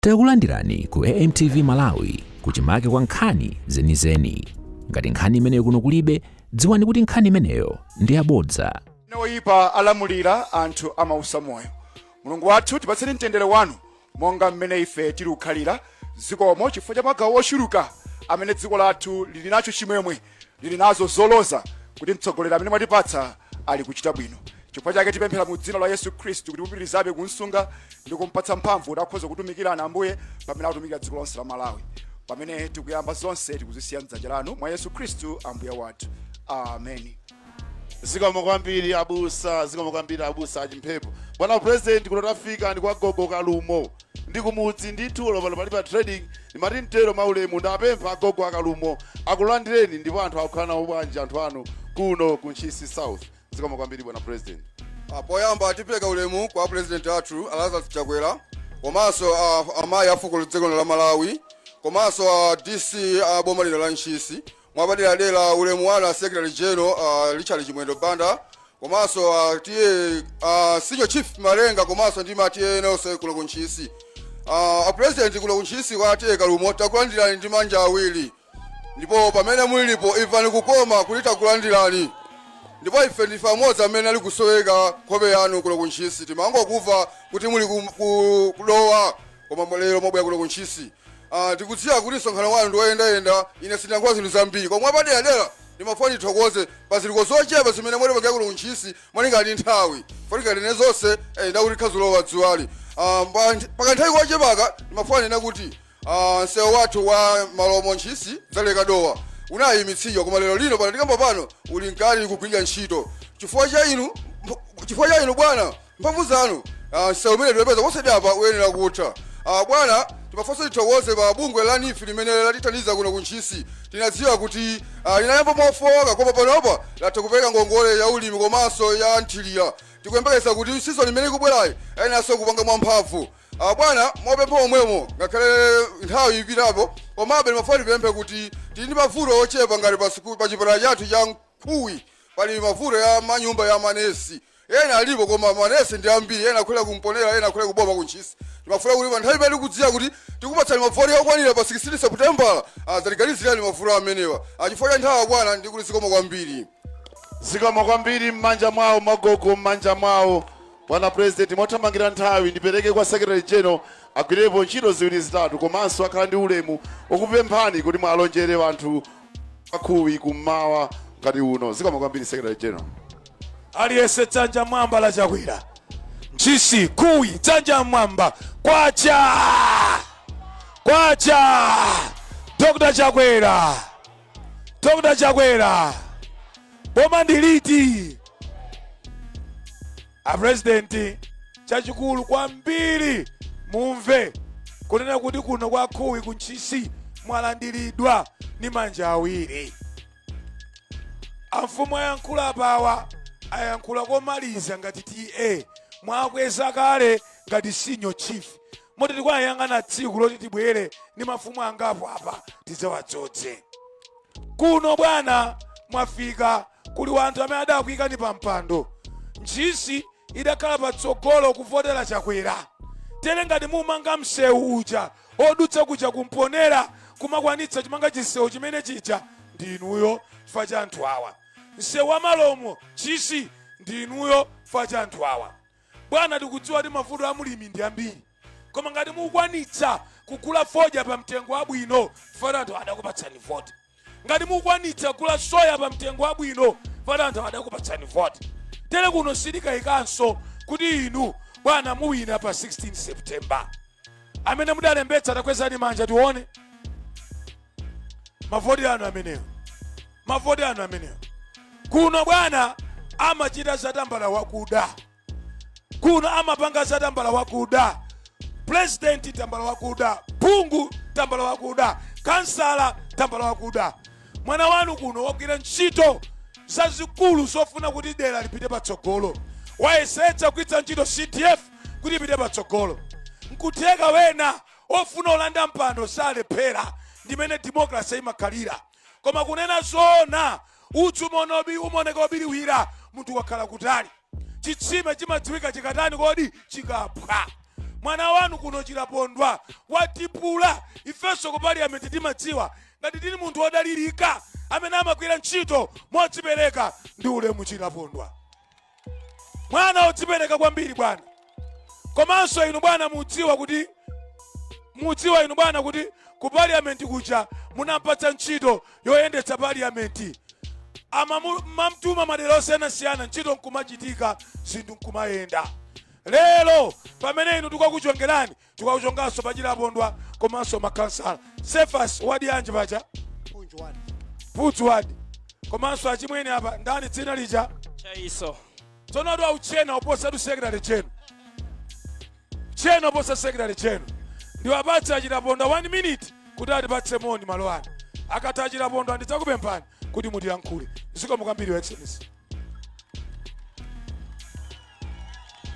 Takulandirani ku AMTV Malawi kuchimake kwa nkhani zenizeni. Ngati nkhani imeneyo kuno kulibe, dziwani kuti nkhani imeneyo ndi yabodza. Oyipa alamulira anthu amausa moyo. Mulungu wathu tipatseni mtendere wanu monga mmene ife tili kukhalira zikomo chifukwa cha magawo ochuluka amene dziko lathu lili nacho chimwemwe, lili nazo zoloza kuti mtsogoleri amene mwatipatsa ali kuchita bwino. Chifukwa chake tipemphera mu dzina la Yesu Khristu kuti mupitirizabe kunsunga ndi kumpatsa mphamvu kuti akhoze kutumikirana Ambuye pamene akutumikira dziko lonse la Malawi. Pamene tikuyamba zonse tikuzisiya m'dzanja lanu mwa Yesu Khristu Ambuye wathu. Amen. Zikomo kwambiri abusa achimphepo. Bwana President kuno tafika ndi kwa gogo Kalumo. Ndi kumudzi ndithu lopano pali pa trading ndimati mtero maulemu ndapempha gogo Kalumo akulandireni ndipo anthu akukhala nawo bwanji anthu anu kuno ku Ntchisi South. Zikomo kwambiri Bwana President. Poyamba tipeka ulemu kwa President athu Alaza Chakwera komanso amayi afuko dziko la Malawi komanso DC boma lino la Ntchisi mwabadira dela ulemu wana Secretary General Chimwendo Banda komanso tiye Senior Chief Malenga komanso ndi matiye nonse kuno ku Ntchisi. President kuno ku Ntchisi kwateka Kalumo takulandirani ndi manja awiri ndipo pamene mulipo imvani kukoma kulita kulandirani. Ndipo ife ndife amodzi amene ali kusoweka nkhope yanu kuno ku Ntchisi timangokuva kuti muli kulowa koma lero mobwera kuno ku Ntchisi. Tikudziwa kuti msonkhano wanu ndiwoyendayenda ine sindingakuwa zinthu zambiri koma mwapadera ndimafuna ndithokoze pa zinthu zochepa zimene mwatipanga kuno ku Ntchisi mwalinga ndi nthawi fotika tine zonse ndakuti khazulowa dziwali. Pakanthawi kochepaka ndimafuna nena kuti msewu wathu wa Malomo Ntchisi zaleka dowa unayimitsidwa koma lero lino pano tikamba pano uli nkali kugwira ntchito chifukwa cha inu bwana mphamvu zanu msewu umene tipeza posedi apa uyenera kutha. Bwana timafonso tithokoze pa bungwe la NIF limene latithandiza kuno ku Ntchisi. Tinadziwa kuti linayamba mofowoka koma panopa latha kupereka ngongole ya ulimi komanso ya nthilira. Tikuyembekeza kuti season limene ikubwerayi ayeneranso kupanga mwamphamvu. Bwana mwapempha omwemo ngakhale nthawi ipitapo komabe timafuna tipemphe kuti tili ndi mavuto ochepa ngati pa chipatala chathu cha Khuwi pali mavuto ya manyumba ya manesi. Ena alipo koma manesi ndi ambiri, ena akhwera kumponera, ena akhwera kuboma ku Ntchisi. Timafuna kuti nthawi imene tikudziwa kuti tikupatsani mavuto okwanira pa 16 September zaliganizirani mavuto amenewa. Chifukwa cha nthawi bwana ndikuti zikomo kwambiri. Zikomo kwambiri m'manja mwawo magogo m'manja mwawo. Bwana President mothamangira nthawi ndipereke kwa Secretary General agwirepo ntchito ziwiri zitatu komanso akhala ndi ulemu okupemphani kuti mwalonjere anthu Khuwi kummawa ngati uno. Zikomo kwambiri Secretary General. Aliyense tsanja mwamba la Chakwera. Ntchisi Khuwi tsanja mwamba kwacha Dr. Chakwera boma ndiliti President chachikulu kwambiri mumve kunena kuti kuno kwa Khuwi ku Ntchisi mwalandiridwa ni manja awiri. Amfumu ayankhula pawa ayankhula komaliza ngati TA mwakweza kale ngati Senior Chief moti tikwayang'ana tsiku loti tibwere ni mafumu angapo apa tidzawadzodze. Kuno bwana mwafika kuli wanthu amene adakuyikani pa mpando. Ntchisi idakhala patsogolo kuvotera Chakwera. Tere ngati mumanga msewu uja odutsa kuja kumponera kumakwanitsa chimanga chisewu chimene chicha ndinuyo chifukwa cha anthu awa. Msewu wa Malomo Ntchisi ndinuyo chifukwa cha anthu awa. Bwana tikudziwa kuti mavuto a mulimi ndi ambiri koma ngati mukwanitsa kugula fodya pa mtengo wabwino chifukwa anthu adakupatsani vote. Ngati mukwanitsa kugula soya pa mtengo wabwino chifukwa anthu adakupatsani vote. Tere kuno silikayikanso kuti inu bwana muwina pa 16 September. Amene mudalembetsa takwezani manja tione. Mavoti anu amenewo. Kuno bwana amachita zatambala wakuda. Kuno amapanga zatambala wakuda. President tambala wakuda. Pungu tambala wakuda. Kansala tambala wakuda. Mwana wanu kuno wakira ntchito zazikulu zofuna kuti dera lipite patsogolo. Wayesetsa kuitsa ntchito CTF kuti ipite patsogolo. Nkutheka wena ofuna olanda mpando salephera ndimene democracy imakhalira. Koma kunena zona utsumonobi umoneka obiriwira munthu wakhala kutali. Chitsime chimadziwika chikatani kodi chikapha. mwana wanu kuno Chilapondwa watipula ifenso ku parliament timadziwa ngati tili munthu wodalirika amene amagwira ntchito modzipereka ndi ulemu Chilapondwa. Mwana wodzipereka kwambiri bwana. Komanso inu bwana mudziwa inu bwana kuti ku parliament kuja munampatsa ntchito yoyendetsa parliament. Mamtuma madera osiyanasiyana ntchito nkumachitika zinthu nkumayenda. Lero pamene inu tikukuchongerani tikukuchonganso pa Chilapondwa komanso makansala. Sefas wadi yanje paja Putsu wadi komanso achimwene apa ndani dzina lija Chaiso. Tsono adu auchena oposa du secretary chenu. Chena oposa secretary chenu. Ndiwo apatsa Chilapondwa 1 minute kuti atipatse moni malo ano. Akatha Chilapondwa ndidzakupemphani kuti mutiyankhule. Zikomo kwambiri excellency.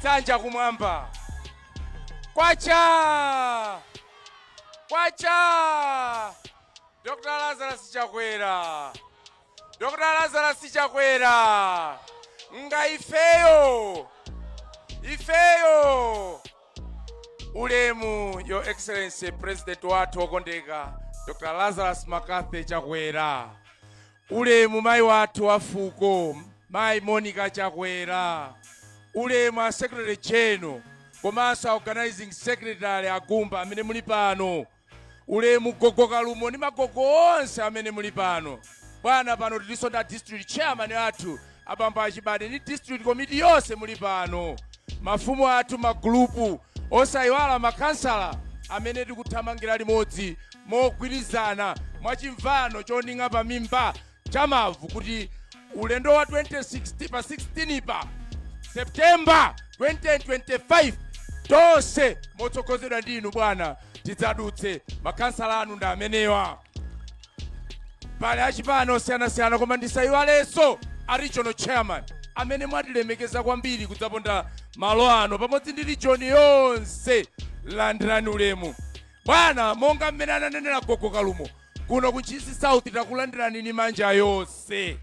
Tsanja kumwamba. Kwacha. Dr. Lazarus Chakwera. Dr. Lazarus Chakwera. Nga ifeyo. Ulemu Your Excellency President wathu okondeka Dr. Lazarus Makathe Chakwera. Ulemu mai wathu wafuko mai Monica Chakwera. Ulemu a Secretary General komanso Organizing Secretary Agumba amene muli pano. Ulemu Gogo Kalumo ni magogo onse amene muli pano. Bwana pano tiliso na district chairman athu abamba achibade ni district committee yonse muli pano. Mafumu athu magrupu osayiwala makansala amene tikuthamangira limodzi mogwirizana mwachimvano choninga pa mimba chamavu kuti ulendo wa 2016 pa 16 pa September 2025 tonse motsogozedwa ndinu bwana tidzadutse makansala anu ndi amenewa. Pali achipano osiyanasiyana koma ndisayiwalenso a regional chairman amene mwatilemekeza kwambiri kudzaponda malo ano pamodzi ndi region yonse. Landirani ulemu bwana monga mmene ananenera Gogo Kalumo kuno ku Ntchisi South takulandirani ni manja yonse.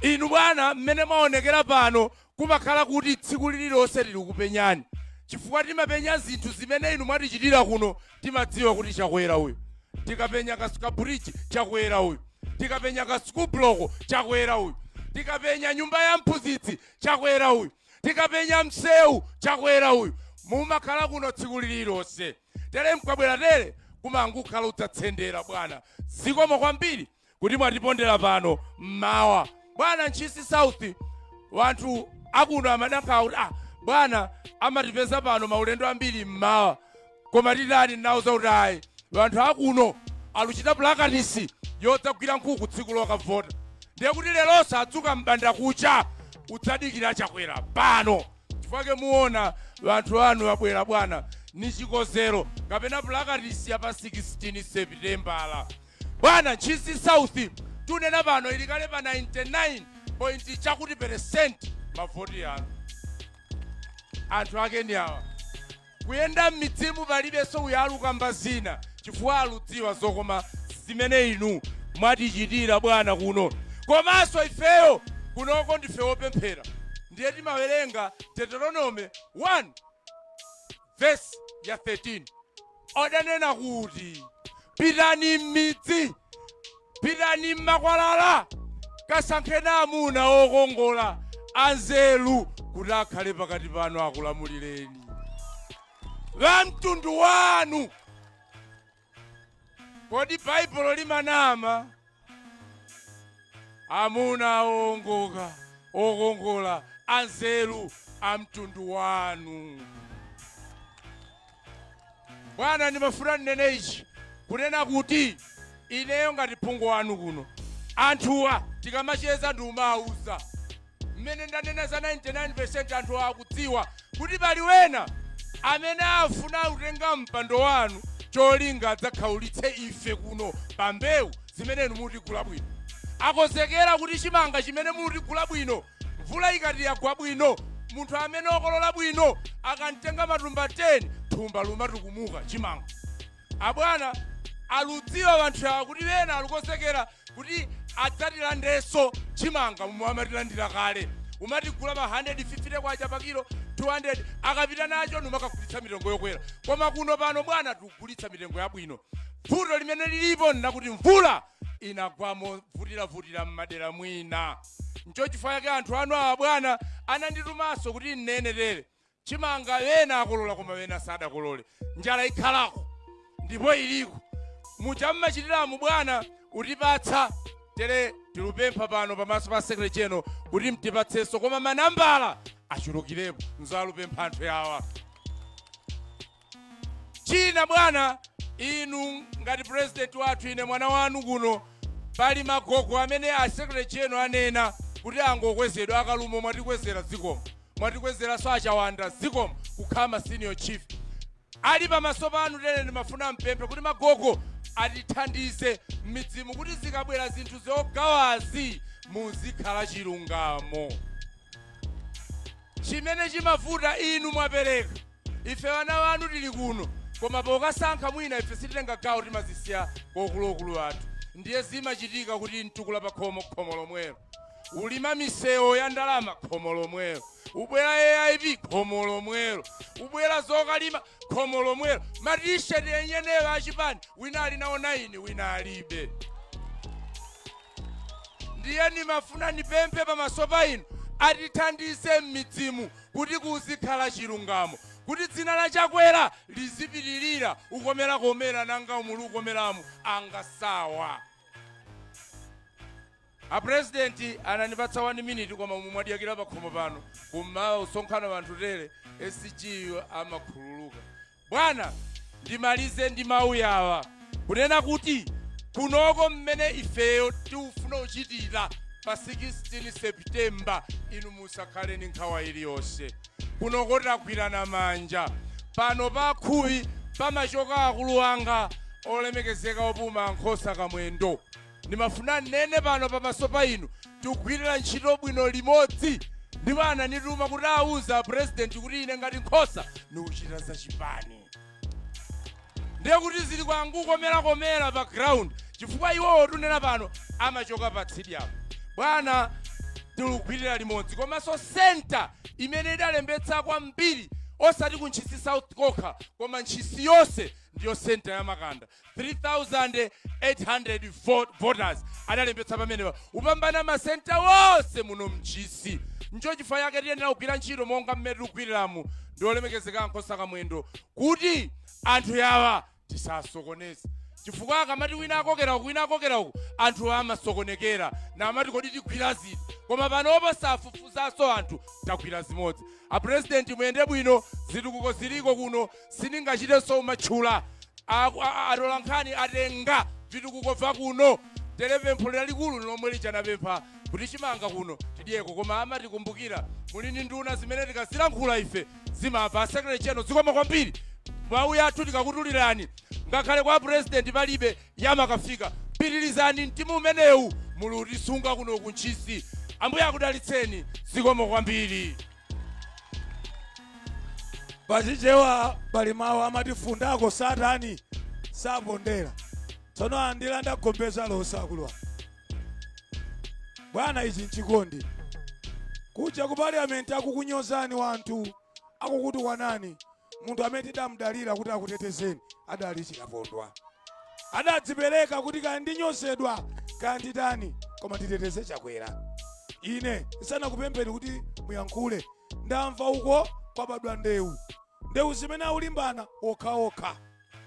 Inu bwana mmene maonekera pano kumakhala kuti tsiku lililonse lili kupenyani chifukwa timapenya zinthu zimene inu mwatichitira kuno timadziwa kuti Chakwera uyu. Tikapenya kasuka bridge Chakwera uyu. Tikapenya ka school block Chakwera uyu. Tikapenya nyumba ya mphunzitsi Chakwera uyu. Tikapenya msewu Chakwera uyu. Mumakhala kuno tsiku lililonse. Tere mkwabwera tere kumangukhala udzatsendera bwana. Zikomo kwambiri kuti mwatipondera pano mmawa. Bwana Ntchisi South wanthu akuno amadanka kuti bwana amatipeza pano maulendo ambiri mmawa. Koma titani nawo zautayi. Wanthu akuno aluchita plakanisi yodzagwira nkhuku tsiku lokavota. Ndiye kuti leronso adzuka mbanda kucha udzadikira Chakwera pano. Chifukwa muona wanthu anu abwera bwana ni chikozero kapena plakanisi pa 16 September. Bwana Ntchisi South tunena pano ilikale pa 99% mavoti anu. Anthu ake ndi awa. Kuyenda m'midzimu palibenso uyaluka mbazina chifukwa aludziwa zokoma zimene inu mwatichitira bwana kuno. Komanso ifeyo kunoko ndife wopemphera. Ndiye timawerenga Deuteronome 1 verse ya 13. Odanena kuti pitani m'midzi, pitani m'makwalala, kasankheni amuna okongola anzeru kuti akhale pakati panu akulamulireni. Va mtundu wanu. Kodi Bible limanama amuna okongola anzeru a mtundu wanu. Bwana ndimafuna ndinene ichi kunena kuti ineyo ngati phungu wanu kuno anthuwa tikamacheza ndi umauza mmene ndanena za 99% anthu akudziwa kuti pali wena amene afuna kutenga mpando wanu cholinga adzakhaulitse ife kuno pa mbewu zimene mutigula bwino. Akonzekera kuti chimanga chimene mutigula bwino mvula ikati yagwa bwino munthu amene okolola bwino akantenga matumba 10 thumba lumatukumuka chimanga. Abwana aludziwa wanthu awa kuti wena alukonzekera kuti adzatilandenso chimanga momwe amatilandira kale. Umatigula ma 150 kwacha pa kilo 200 akapita nacho numakagulitsa mitengo yokwera. Koma kuno pano bwana tikugulitsa mitengo yabwino. Vuto limene lilipo nakuti mvula inagwamo vutira m'madera mwina. Ncho chifukwa chake anthu anu awa bwana ananditumanso kuti nnenerere. Chimanga wena akolola koma wena sadakolole. Njala ikhalako ndipo iliko. Muchamachitiramu bwana utipatsa tere tilupempha pano pamaso pa sekretary general kuti mtipatsenso koma manambala achulukirepo nzalupempha anthu yawa. China bwana inu ngati president wathu ine mwana wanu kuno pali magogo amene a secretary general anena kuti angokwezedwa akalumo mwatikwezera zikomo mwatikwezera so achawanda zikomo kukhama senior chief ali pamaso panu tere ndimafuna mpemphe kuti magogo atithandize m'midzimu kuti zikabwera zinthu zogawazi muzikhala chilungamo. Chimene chimavuta inu mwapereka ife wana wanu tili kuno koma pokasankha mwina ife sititenga gawo timazisiya kokuluokulu athu. Ndiye zimachitika kuti mtukula pa khomo lomwelo ulima misewu ya ndalama khomo lomwelo ubwera AIP khomo lomwelo ubwera zokalima khomo lomwelo matisheti yenyeneyo achipani wina ali nawo 9 wina alibe. Ndiye nimafuna nipemphe pamaso pa inu atithandize m'midzimu kuti kuzikhala chilungamo kuti dzina la Chakwera lizipitirira ukomera nanga umulu ukomeramu angasawa. A president ananipatsa 1 minute koma mumwadiyakira pakhomo pano kummawa usonkhana wanthu tere SG amakhululuka. Bwana ndimalize ndi mawu yawa kunena kuti kunoko mmene ifeyo tiufuna uchitira pa 16 September inu musakhale ni nkhawa iliyonse. Kunoko tagwirana manja pano pa Khuwi pamachoka akulu anga olemekezeka opuma nkhosa kamwendo. Nimafuna nene pano pamaso pa inu tigwirira ntchito bwino limodzi. Ndipo anandituma kuti auza president kuti ine ngati nkhosa niuchita za chipani. Ndiye kuti zili kwangu komera pa ground chifukwa iwowo tunena pano amachoka pa stadium. Bwana tilugwirira limodzi komanso center imene idalembetsa kwambiri osati ku Ntchisi South kokha koma Ntchisi yonse ndiyo center ya Makanda 3,800 voters adalembetsa pamenepa upambana masenta wonse muno Ntchisi. Ncho chifukwa yake tiyenera kugwira ntchito monga mmene tikugwiriramu ndiolemekezeka nkhosa kamwendo kuti anthu yawa tisasokoneze. Chifukwa akamati wina akokera uku anthu amasokonekera na amati kodi tigwira ziti koma panopo safufuzanso anthu tagwira zimodzi. A president muyende bwino zitukuko ziliko kuno siningachitenso umatchula atolankhani atenga vitukuko va kuno telepempho lalikulu lomwe lichanapempha kuti chimanga kuno tidiyeko koma amatikumbukira mulini nduna zimene tikazilankhula ife zimapha secretary general zikoma kwambiri mawu yathu tikakutulirani ngakhale kwa president palibe yamakafika pitirizani mtima umenewu mulutisunga kuno ku Ntchisi. Ambuye akudalitseni zikoma kwambiri. Pachichewa pali mawu amatifundako satani sabondera tsono andilanda kugombeza losakulwa. Bwana ichi nchikondi kuja ku parliament akukunyozani wanthu akukuti wanani munthu amene tidamudalira kuti akutetezeni adali chikapondwa adadzipereka kuti kandinyosedwa kanditani koma titeteze Chakwera. Ine sanakupempheni kuti muyankhule ndamva uko kwabadwa ndewu zimene aulimbana okhaokha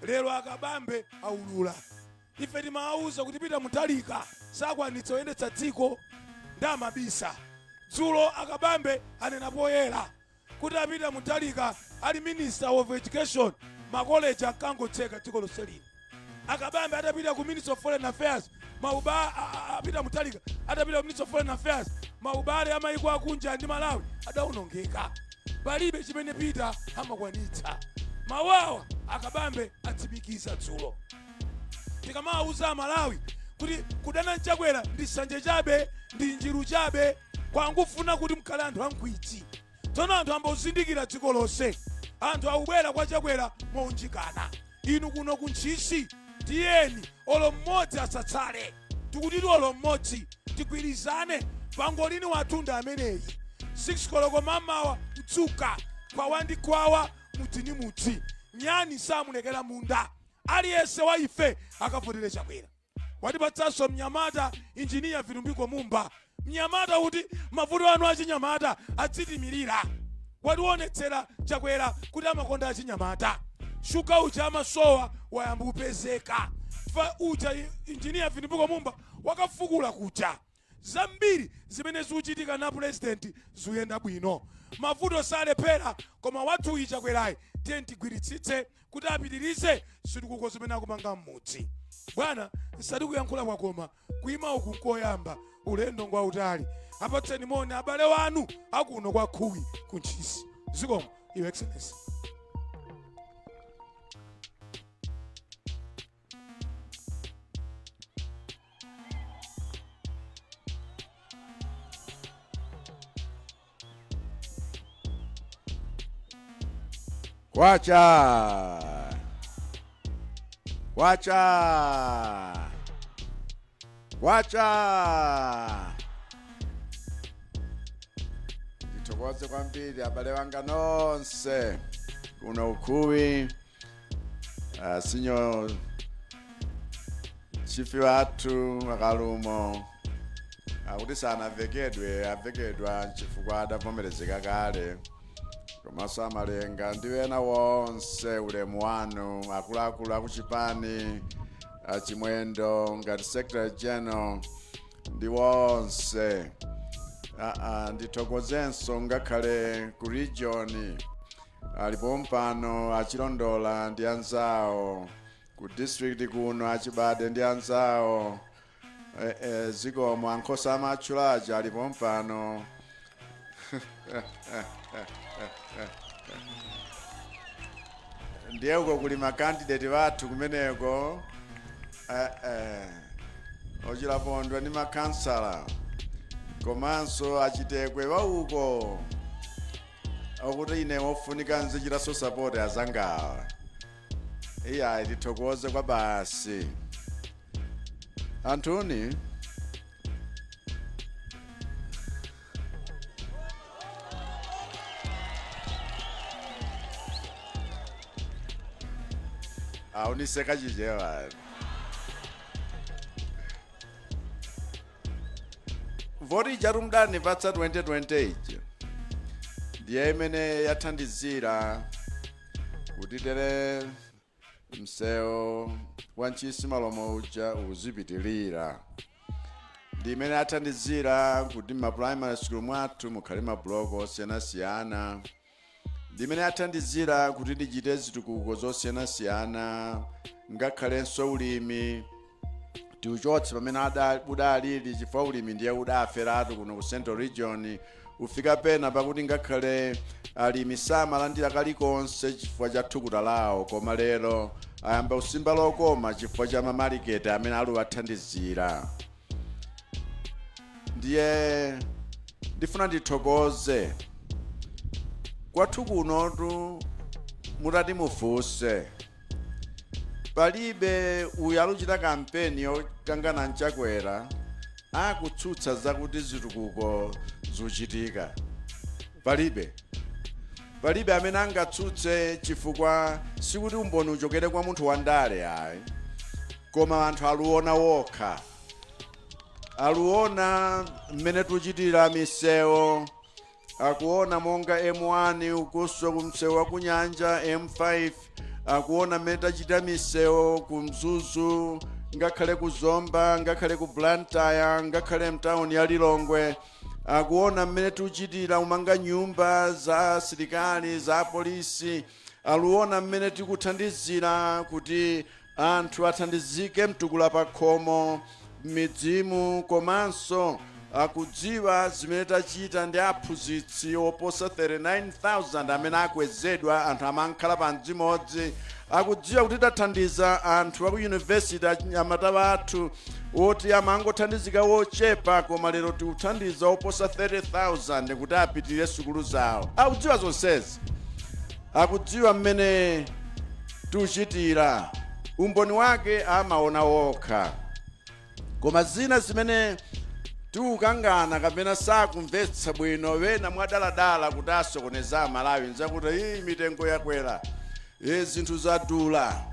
lero akabambe aulula. Ife timawauza kuti pita mutalika sakwanitsa oyendetsa dziko ndamabisa. Dzulo akabambe anena poyera kuti apita mutalika ali minister of education makoleji akangotseka dziko lonse lino. Akabambe atapita ku minister of foreign affairs apita mutalika atapita ku minister of foreign affairs maubale amayiko akunja ndi Malawi adaonongeka palibe chimene pita amakwanitsa. Mawawa akabambe atsimikiza dzulo. Tikamauza Malawi kuti kudana Chakwera ndi sanje chabe ndi njiru chabe kwangufuna kuti mkhale anthu ankhwitsi. Tsono anthu ambozindikira dziko lonse anthu akubwera kwa Chakwera mounjikana. Inu kuno ku Ntchisi tiyeni olo mmodzi asatsale tikutiti olo mmodzi tigwirizane pangolini watunda ameneyi 6 koloko mamawa mtsuka kwawa ndi kwawa mudzi ni mudzi nyani samulekera munda aliyense wa ife akavotera Chakwera. Watipatsanso mnyamata injiniya Vitumbiko Mumba mnyamata kuti mavuto anu achinyamata atsitimirira. Wationetsera Chakwera kuti amakonda achinyamata. Shuka uja amasowa wayamba kupezeka. Fa uja injiniya Vitumbiko Mumba wakafukula kuja. Zambiri zimene zikuchitika na president zuyenda bwino. Mavuto salephera koma wathu Chakwerayi tiye tigwiritsitse kuti apitirize situkuko zimene akumanga mmudzi. Bwana nsati kuyankhula kwakoma kuima uku nkoyamba ulendo ngwa utali. Apatseni moni abale wanu akuno kwa Khuwi ku Ntchisi. Zikomo Your Excellency. Kwacha kwacha kwacha. Ndithokoze kwambiri abale wanga nonse kuno ukhuwi sinyo chifi wathu akalumo akuti avekedwa chifukwa adavomerezeka kale. Komanso amalenga ndiwena wonse ulemu wanu akuluakulu akuchipani Chimwendo ngati Secretary General ndi wonse. Ndithokozenso ngakhale ku region alipo mpano achilondola ndi anzawo, ku district kuno achibade ndi anzawo, zikomo ankhosa amatchulaja alipo mpano. Ndiye uko kuli makandidate wathu kumeneko ochilapondwa ni makansala komanso achitekwe wauko okuti ine wofunika nzichiraso support azangawa. Iya ndithokoze kwa basi Antoni. Uniseka chijewa. Voti charumdani vatsa 2028 ndiye imene yathandizira kuti tere msewu wa Ntchisi malomo uja uzipitilira. Ndi imene yathandizira kuti ma primary school mwathu mukhale ma block osiyanasiyana. Ndi imene yathandizira kuti ndichite zitukuko zosiyanasiyana ngakhalenso ulimi tiuchotse pamene udalili chifukwa ulimi ndiye udaferatu kuno ku Central Region. Ufika pena pakuti ngakhale alimi samalandira kalikonse chifukwa cha thukuta lawo, koma lero ayamba usimba lokoma chifukwa cha mamaliketi amene aliwathandizira. Ndiye ndifuna ndithokoze kwathu kunotu mutati mufunse palibe uyu aluchita kampeni yokangana Chakwera akutsutsa zakuti zitukuko zuchitika. Palibe amene angatsutse chifukwa sikuti umboni uchokere kwa munthu wandale ayi, koma anthu aluona wokha, aluona mmene tuchitira misewu, akuona monga M1 ukuso kumsewu wa kunyanja, M5 akuona mmene tachita misewu kumzuzu, ngakhale kuzomba, ngakhale ku Blantyre, ngakhale mtawuni ya Lilongwe. Akuona mmene tuchitira umanga nyumba za asilikali za polisi. Aluona mmene tikuthandizira kuti anthu athandizike mtukula pa khomo midzimu, komanso akudziwa zimene tachita ndi aphunzitsi oposa 39,000 amene akwezedwa, anthu amankhala pa mdzimodzi. Akudziwa kuti tathandiza anthu aku university anyamata wathu woti amangothandizika wochepa, koma lero tikuthandiza oposa 30,000 kuti apitirire sukulu zawo. Akudziwa zonsezi, akudziwa mmene tuchitira, umboni wake amaona wokha. Koma zina zimene tiukangana kapena sakumvetsa bwino wena mwadaladala kuti asokoneza Malawi nzakuti iyi mitengo yakwera zinthu zadula.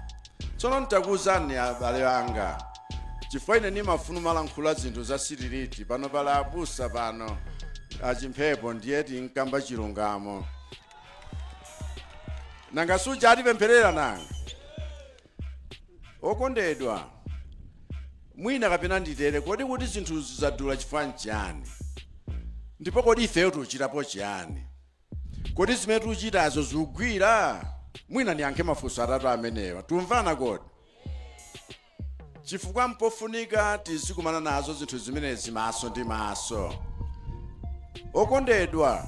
Tsono ntakuzani abale anga chifukwa ine nimafuna malankhula zinthu za sitiriti pano pala abusa pano achimphepo ndiye tinkamba chilungamo nanga suja atipempherera nanga okondedwa mwina kapena nditere kodi kuti zinthu zadula chifukwa nchiyani ndipo kodi ifeyo tuchitapo chiyani kodi zimene tuchitazo zikugwira mwina niyankhe mafunso atatu amenewa tumvana kodi chifukwa mpofunika tizikumana nazo zinthu zimenezi maso ndi maso. Okondedwa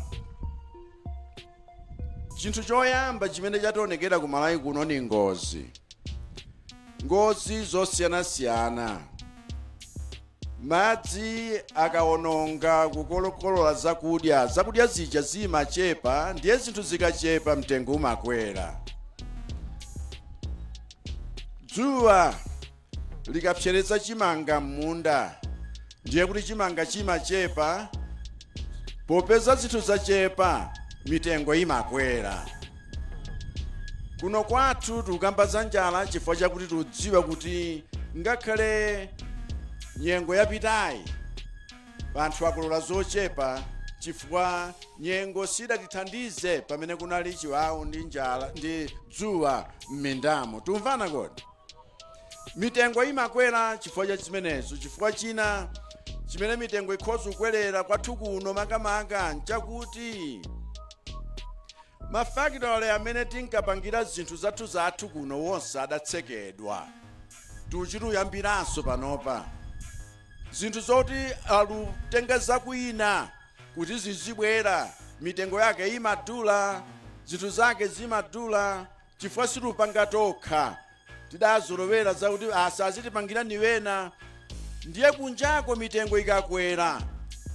chinthu choyamba chimene chatonekera ku Malawi kuno ni ngozi zosiyanasiyana. Madzi akaononga kukolola zakudya zija zimachepa ndiye zinthu zikachepa mtengo umakwera. Dzuwa likapseretsa chimanga m'munda ndiye kuti chimanga chimachepa, popeza zinthu zachepa mitengo imakwera. Kuno kwathu tukamba za njala chifukwa chakuti tudziwa kuti ngakhale nyengo yapitayi anthu akolola zochepa chifukwa nyengo sidatithandize pamene kunali chiwawu ndi njala ndi dzuwa m'mindamo. Tumvana kodi? Mitengo imakwera chifukwa cha chimenezo. Chifukwa china chimene mitengo ikhoza kukwerera kwathu kuno makamaka nchakuti mafakitale amene tinkapangira zinthu zathu kuno wonse adatsekedwa. Tuchituyambiranso panopa zinthu zoti alutenga zakuina kuti zizibwera mitengo yake imadula, zinthu zake zimadula chifukwa situpanga tokha. Tidazolowera zakuti asazitipangira niwena ndiye kunjako mitengo ikakwera.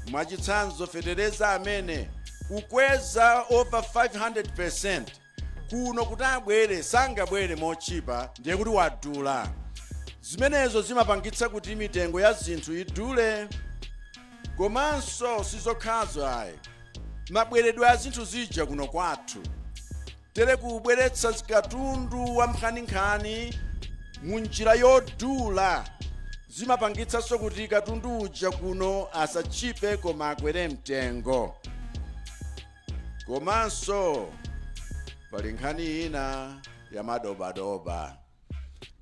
Mwachitsanzo fetereza amene kukweza over 500% kuno kuti abwere sangabwere mochipa ndiye kuti wadula. Zimenezo zimapangitsa kuti mitengo ya zinthu idule. Komanso sizokhazo ayi mabweredwe a zinthu zija kuno kwathu tere kubweretsa katundu wa mkhaninkhani munjira yodula zimapangitsanso kuti katundu uja kuno asachipe koma akwere mtengo. Komanso pali nkhani ina ya madobadoba.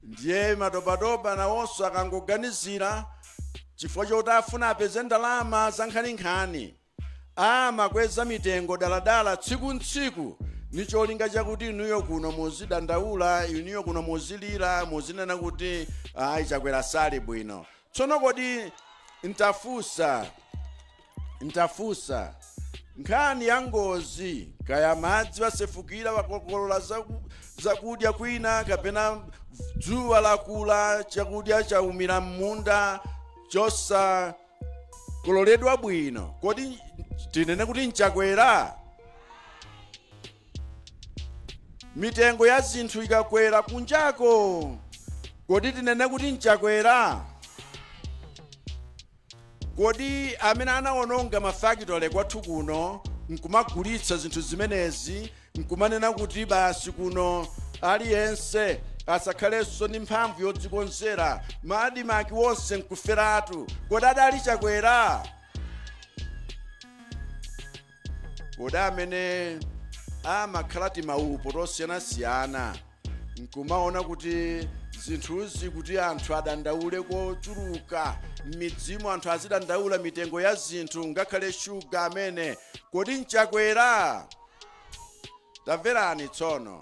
Ndiye madobadoba nawonso akangoganizira chifukwa choti afuna apeze ndalama za nkhaninkhani amakweza mitengo daladala tsiku ntsiku ni cholinga chakuti inuyo kuno muzidandaula, inuyo kuno muzilira, muzinena kuti Chakwera sali bwino. Tsono kodi ntafusa nkhani ya ngozi kaya madzi wasefukira wakokolola zakudya kwina kapena dzuwa lakula chakudya chaumira m'munda chosa kololedwa bwino, kodi tinene kuti nchakwera? Mitengo ya zinthu ikakwera kunjako kodi tinene kuti nchakwera? Kodi amene anaononga mafakitale kwathu kuno nkumagulitsa zinthu zimenezi nkumanena kuti basi kuno aliyense asakhalenso ndi mphamvu yodzikonzera madimaki wonse nkuferatu, kodi adali chakwera? Kodi amene amakhalati maupo tosiyanasiyana nkumaona kuti zinthuzi kuti anthu adandaule kochuluka m'midzimu, anthu azidandaula mitengo ya zinthu ngakhale shuga amene, kodi nchakwera? Tamverani tsono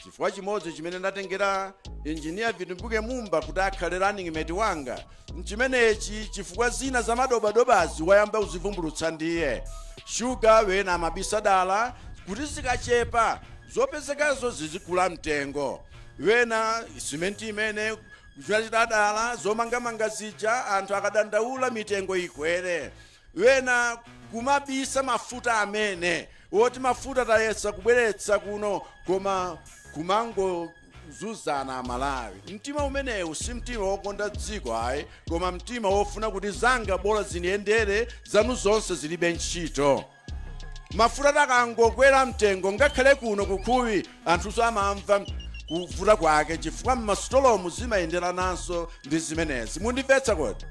chifukwa chimodzi chimene ndatengera engineer Vitumbuke Mumba kuti akhale running mate wanga nchimenechi chifukwa zina za madobadobazi wayamba uzivumbulutsa ndiye shuga wena amabisadala kuti zikachepa zopezekazo zizikula mtengo, wena simenti imene kuchitadala zomangamanga zija anthu akadandaula mitengo ikwere, wena kumabisa mafuta amene woti mafuta tayesa kubweretsa kuno koma kumango kuzuzana amalawi. Mtima umenewu si mtima wokonda dziko ayi, koma mtima wofuna kuti zanga bola ziniyendere, zanu zonse zilibe ntchito. Mafuta takangokwera mtengo ngakhale kuno kukhuwi anthu amamva kuvuta kwake chifukwa m'masitolomu zimayenderananso ndi zimenezi. Mundimvetsa kodi?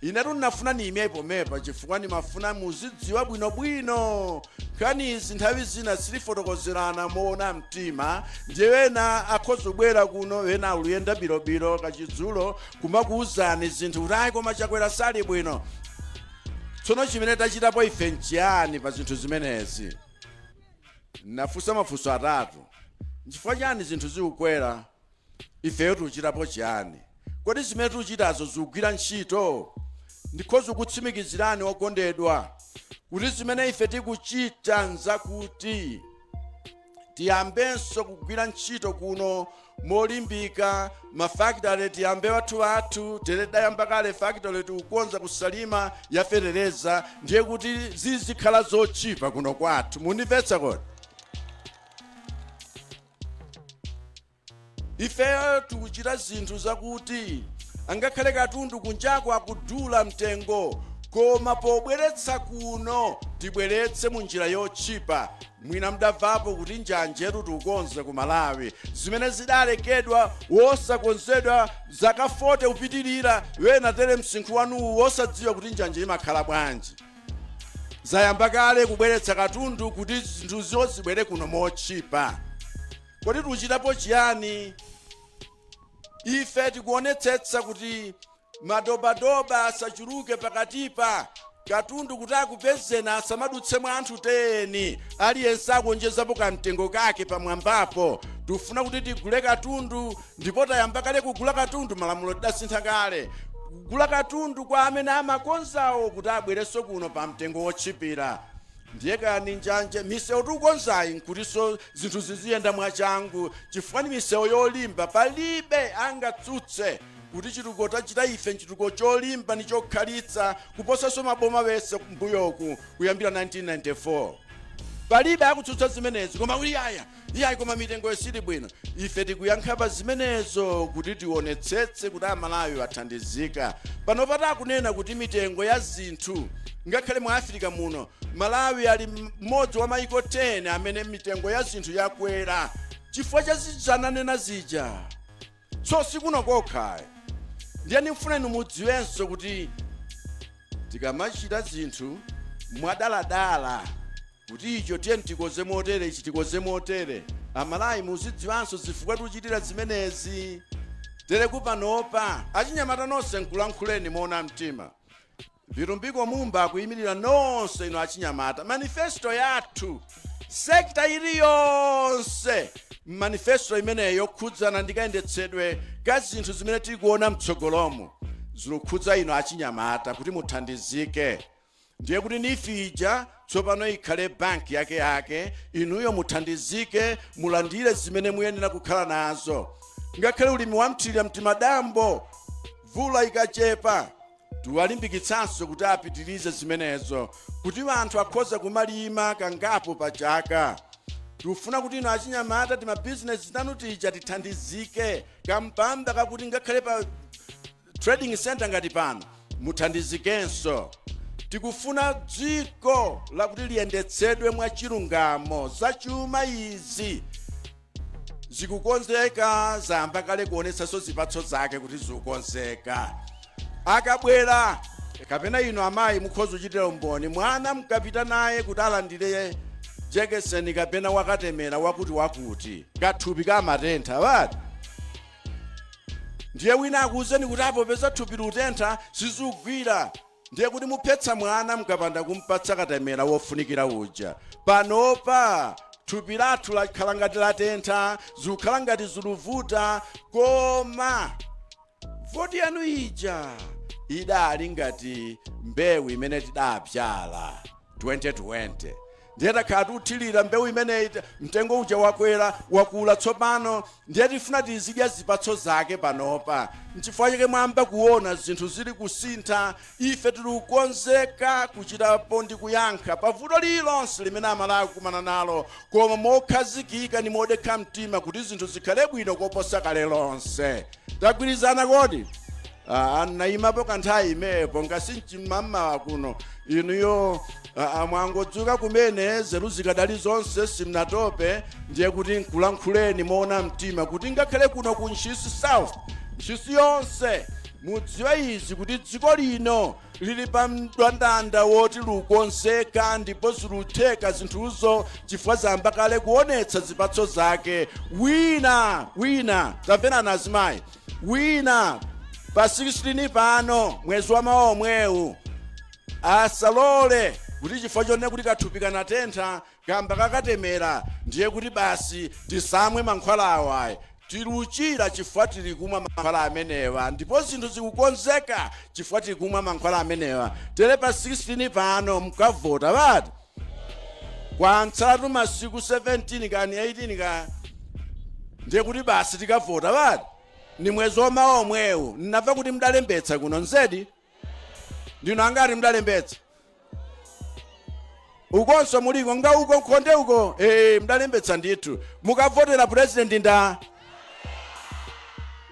Inetu ndinafuna nime pomepa chifukwa ndimafuna muzidziwa bwinobwino nkhanizi nthawi zina silifotokozerana moona mtima. Ndiye wena akhoza kubwera kuno, wena uluyenda bilobilo kachidzulo kumakuwuzani zinthu kuti ayi koma Chakwera sali bwino. Tsono chimene tachitapo ife nchiyani pa zinthu zimenezi? Nafunsa mafunso atatu. Nchifukwa chani zinthu zikukwera? Ifeyo tichitapo chiyani? Kodi zimene tichitazo zikugwira ntchito? Ndikhoza kutsimikizirani okondedwa kuti zimene ife tikuchita nzakuti tiyambenso kugwira ntchito kuno molimbika. Mafactory tiyambe wathu tidayamba kale factory tikukonza kusalima yaferereza, ndiye kuti zizikhala zochipa kuno kwathu. Mundimvetsa kodi? Ifeyo tikuchita zinthu zakuti angakhale katundu kunjako akudula mtengo, koma pobweretsa kuno tibweretse munjira yochipa. Mwina mdavapo kuti njanjetu tikukonza ku Malawi zimene zidalekedwa wosakonzedwa zaka 40 kupitirira, wena tere msinkhu wanuwu wosadziwa kuti njanje imakhala bwanji. Zayamba kale kubweretsa katundu kuti zinthu zibwere kuno mochipa. Kodi tichitapo chiyani? Ife tikuonetsetsa kuti madobadoba asachuluke pakatipa, katundu kuti akupezeni asamadutse mwa anthu teni, aliyense akonjezapo kamtengo kake pamwambapo. Tifuna kuti tigule katundu, ndipo tayamba kale kugula katundu, malamulo tidasintha kale. Kugula katundu kwa amene amakonzawo kuti abwerenso kuno pa mtengo wochipira. Ndiye kani njanje misewu tikukonzayi nkutiso zinthu ziziyenda mwachangu, chifukwa ni misewu yolimba palibe angatsutse kuti chitukuko tachita ife nchitukuko cholimba ni chokhalitsa kuposanso maboma wese mbuyoku kuyambira 1994. Palibe akutsutsa zimenezi, koma iyayi koma mitengo isili bwino. Ife tikuyankha pa zimenezo kuti tionetsetse kuti Amalawi athandizika. Pano patakunena kuti mitengo ya zinthu ngakhale mu Africa muno Malawi ali mmodzi wa maiko 10 amene mitengo ya zinthu yakwera chifukwa cha zananena zija. So sikuno kokha. Ndiye ndifuna inu mudziwenso kuti tikamachita zinthu mwadaladala kuti icho tiye tikoze motere, ichi tikoze motere. Amalawi muzidziwanso zifukwa tichitira zimenezi. Tere kupanopa achinyamata nonse nkulankhuleni moona mtima. Virumbiko mumba kuyimirira nonse ino achinyamata. Manifesto yathu sekta iliyonse manifesto imeneyo khudzana ndikayendetsedwe ka zinthu zimene tili kuona mtsogolomo zikukhudza ino achinyamata kuti muthandizike. Ndiye kuti nifija tsopano ikhale banki yake inuyo muthandizike, mulandire zimene muyenera kukhala nazo. Ngakhale ulimi wa mthirira mtimadambo vula ikachepa tiwalimbikitsanso kuti apitirize zimenezo kuti anthu akhoza kumalima kangapo pa chaka. Tifuna kuti ino achinyamata tima business tanu tija tithandizike kampamba kakuti ngakhale pa trading center ngati pano muthandizikenso. Tikufuna dziko lakuti liyendetsedwe mwa chilungamo. Zachuma izi zikukonzeka, zayamba kale kuonetsanso zipatso zake kuti zikukonzeka. Akabwera kapena ino amayi mukhoza kuchitira umboni, mwana mkapita naye kuti alandire jekeseni kapena wakatemera wakuti kathupi ka matentha wati. Ndiye wina akuwuzeni kuti apo peza thupi lutentha sizigwira. Ndiye kuti muphetsa mwana mkapanda kumpatsa katemera wofunikira uja. Panopa thupi lathu lakhala ngati latentha, zikukhala ngati zuluvuta, koma voti yanu ija idali ngati mbewu imene tidapyala 2020. ndiye takhala uthilira mbewu imeneyi mtengo uja wakwera wakula tsopano ndiye tifuna tizidya zipatso zake panopa. Nchifukwa chake mwamba kuona zinthu zili kusintha, ife tili kukonzeka kuchitapo ndi kuyankha pa vuto lililonse limene Amalawi kumana nalo, koma mokhazikika ni modekha mtima kuti zinthu zikhale bwino koposa kale lonse. Tagwirizana kodi? Naimapo kanthawi imepo ngasinchimammawa kuno inuyo mwangodzuka kumene zeru zikadali zonse simnatope, ndiye kuti nkulankhuleni moona mtima kuti ngakhale kuno ku Ntchisi South, Ntchisi yonse mudziwa izi kuti dziko lino lili pa mndandanda woti lukonzeka ndipo zilutheka zinthuzo chifukwa zamba kale kuonetsa zipatso zake. Wina tamverani azimayi, wina pa 16 pano mwezi wa mawa omwewu asalole kuti chifukwa chonena kuti kathupi kanatentha kamba kakatemera ndiye kuti basi tisamwe mankhwalawa. Tiluchira chifukwa tili kumwa mankhwala amenewa, ndipo zinthu zikukonzeka chifukwa tili kumwa mankhwala amenewa. Tere pa 16 pano mukavota bati kwantsatu masiku 17 kani 18 ka ndiye kuti basi tikavota bati ni mwezi wa mawa omwewu. Nnamva kuti mdalembetsa kuno nzedi? Ndino angati mdalembetsa? Ukonso muliko nga uko nkhonde uko mdalembetsa ndithu. Mukavotera president nda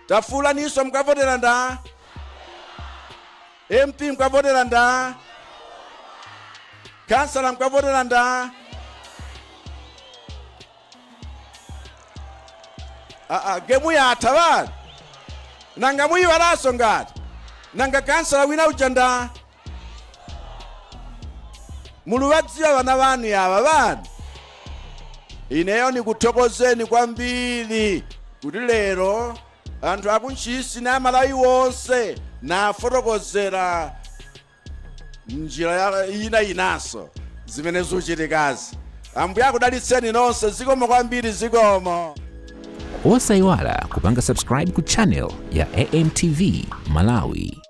tafula niso mukavotera nda MP mukavotera nda kansala mukavotera nda gemu yatha bati nanga muyiwalaso ngati nanga kansala wina ujanda muluwadziwa vana vanu yava vanu. Ineyo nikuthokozeni kwambiri kuti lero anthu aku Ntchisi na Amalawi wonse nafotokozera njira inaso zimene zuchitikazi. Ambuye akudalitseni nonse, zikomo kwambiri, zikomo. Osayiwala kupanga subscribe ku channel ya AMTV Malawi.